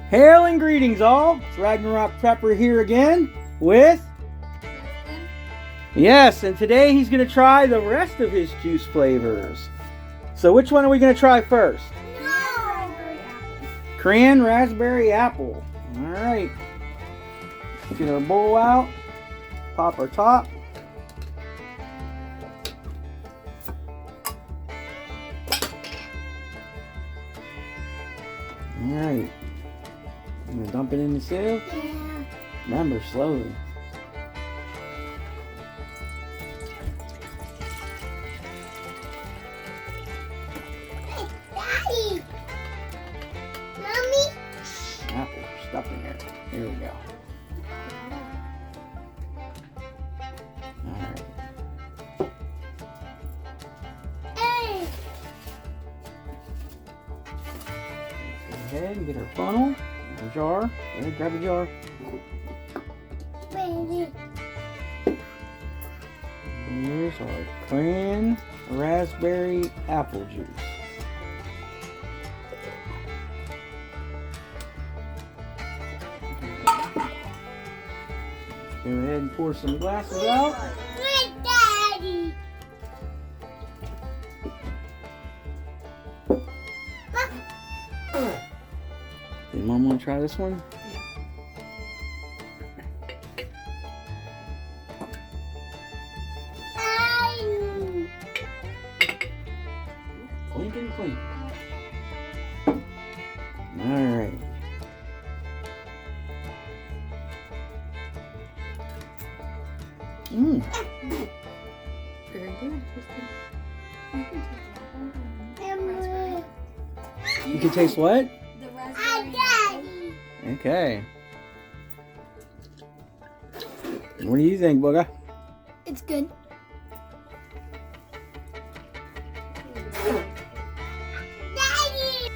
Hail and greetings all! It's Ragnarok Pepper here again with... Yes, and today he's going to try the rest of his juice flavors. So which one are we going to try first? Cran Raspberry Apple. Alright. Get our bowl out. Pop our top. Alright. I'm going to dump it in the sieve. Yeah. Remember, slowly. Hey, Daddy! Mommy? Apple stuck in there. Here we go. Alright. Hey! Go ahead and get our funnel. A jar. Go ahead, grab a jar. Baby. Here's our Cran Raspberry Apple juice. Go ahead and pour some glasses out. Good Daddy! Did Mom want to try this one? Clink and clink. Alright. Mmm. Very good, Kristen. You can taste what? The Hi, raspberry. Daddy! Okay. What do you think, Booga? It's good. Daddy!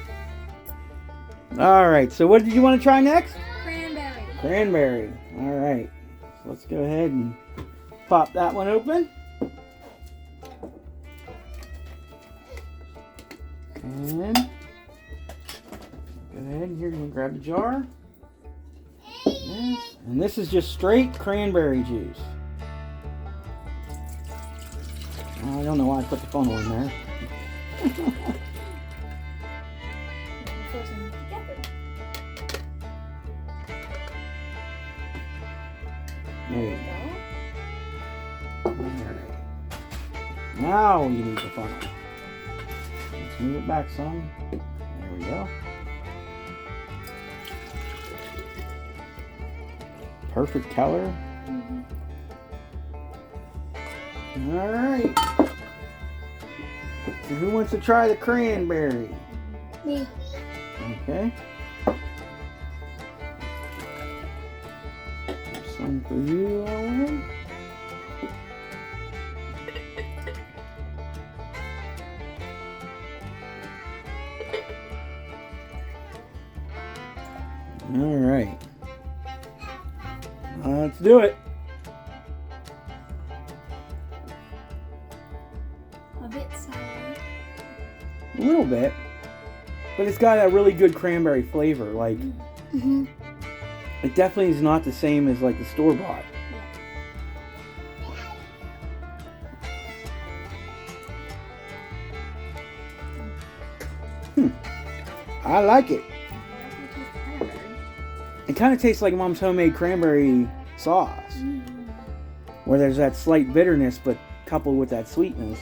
Alright, so what did you want to try next? Cranberry. Cranberry. Alright. So let's go ahead and pop that one open. And go ahead and here, you can grab a jar. Yes. And this is just straight cranberry juice. I don't know why I put the funnel in there. Force them together. There you go. Alright. Now you need the funnel. Let's move it back some. There we go. Perfect color. Alright. So who wants to try the cranberry? Me. Okay. Some for you, Owen. Alright. Let's do it. A bit sour. A little bit. But it's got a really good cranberry flavor. Like, Mm-hmm. it definitely is not the same as like the store-bought. I like it. It kind of tastes like Mom's homemade cranberry sauce, where there's that slight bitterness, but coupled with that sweetness.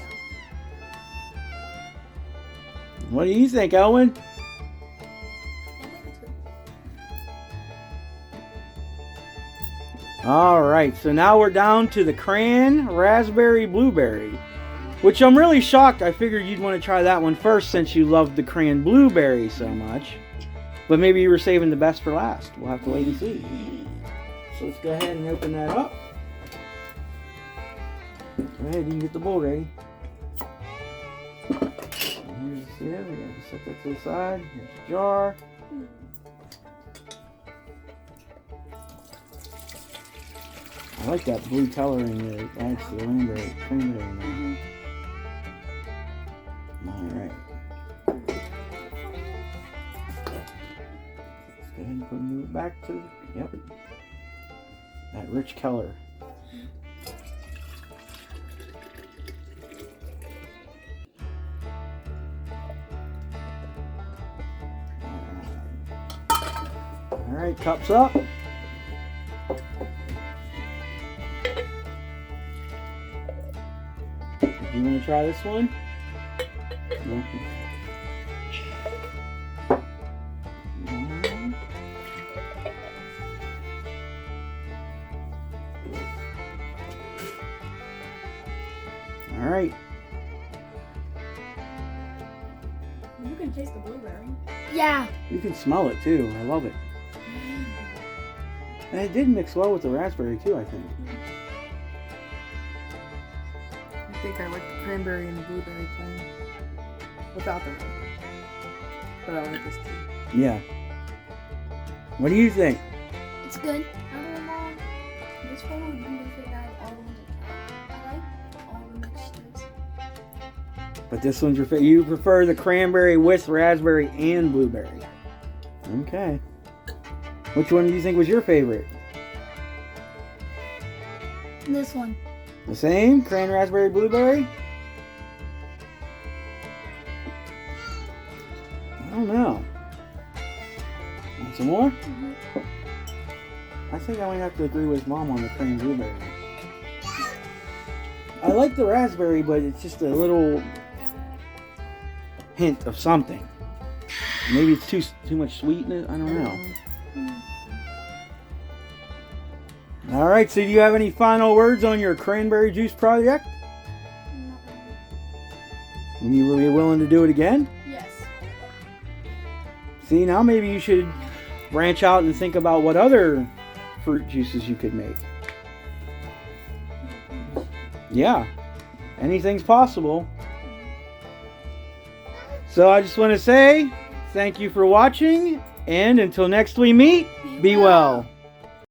What do you think, Owen? Alright, so now we're down to the Cran Raspberry Blueberry, which I'm really shocked. I figured you'd want to try that one first since you loved the Cran Blueberry so much. But maybe you were saving the best for last. We'll have to wait and see. So let's go ahead and open that up. Go ahead, you can get the bowl ready. And here's the sieve. We're going to set that to the side. Here's the jar. I like that blue coloring that it adds to the cranberry in there. Alright. Let's go ahead and back to, yep. That rich color. Alright, cups up. You want to try this one? No. All right. You can taste the blueberry. Yeah. You can smell it too. I love it. And it did mix well with the raspberry too, I think. I think I like the cranberry and the blueberry plain. Without the milk. But I like this too. Yeah. What do you think? It's good. Out of them all, this one would be my favorite out of all the ones I like all the mixtures. But this one's your favorite. You prefer the cranberry with raspberry and blueberry. Okay. Which one do you think was your favorite? This one. The same? Cran Raspberry Blueberry? I don't know. Want some more? Mm-hmm. I think I might have to agree with Mom on the Cran Blueberry. I like the raspberry, but it's just a little hint of something. Maybe it's too much sweetness. I don't know. All right, so do you have any final words on your cranberry juice project? You were willing to do it again? Yes. See, now maybe you should branch out and think about what other fruit juices you could make. Yeah, anything's possible. So I just want to say thank you for watching, and until next we meet, be well.